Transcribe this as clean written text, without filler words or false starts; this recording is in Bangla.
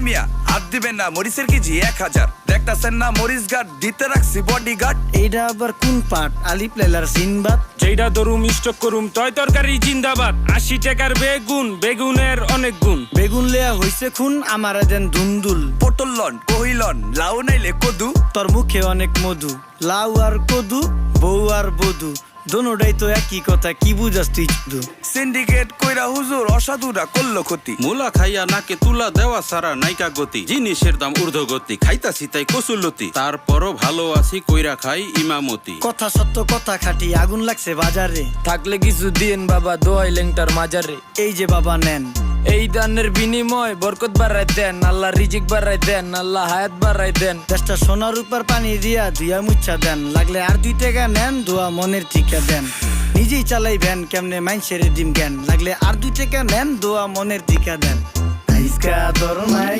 মিয়া হাত দিবেন না, মরিচের কেজি 1000। দেখতাছেন না মরিচ গার্ড দিতে রাখছি বডি গার্ড। এইটা আবার কোন পাট? আলিফ লাইলার সিনবাদ। যেইটা ধরুম স্টক করুম তয় তরকারি জিন্দাবাদ। 80 টাকার বেগুন, বেগুনের অনেক গুণ। বেগুন লেয়া হইছে খুন, আমারে দেন ধুন্দুল। পটল লন, কহিলন, লাউ নাইলে কদু। তোর মুখে অনেক মধু, লাউ আর কদু, বউ আর বধু, দোনোটাই তো একই কথা, কি বুঝাস তুই শুধু? সিন্ডিকেট কইরা হুজুর অসাধুরা করলো ক্ষতি। মুলা খাইয়া নাকে তুলা দেওয়া সারা নাইকা গতি। জিনিসের দাম ঊর্ধ্বগতি, খাইতাছি তাই কসুলতি। তারপরও ভালো আছি কইরা খাই ইমামতি। কথা সত্য কথা খাটি, আগুন লাগছে বাজারে। থাকলে কিছু দিন বাবা, দোয়াই লেংটার মাজারে। এই যে বাবা নেন, এই দানের বিনিময় বরকত বাড়াই দেন, আল্লাহ রিজিক বাড়াই দেন, আল্লাহ হায়াত বাড়াই দেন। দেশটা সোনার উপর পানি দিয়া ধুইয়া মুচ্ছা দেন। লাগলে আর 2 টাকা নেন, দোয়া মনের ঠিকা দেন। নিজেই চালাই ভ্যান, কেমনে মাইনসেরে দিম জ্ঞান। লাগলে আর 2 টাকা নেন, দোয়া মনের ঠিকা দেন। আইসকা দর নাই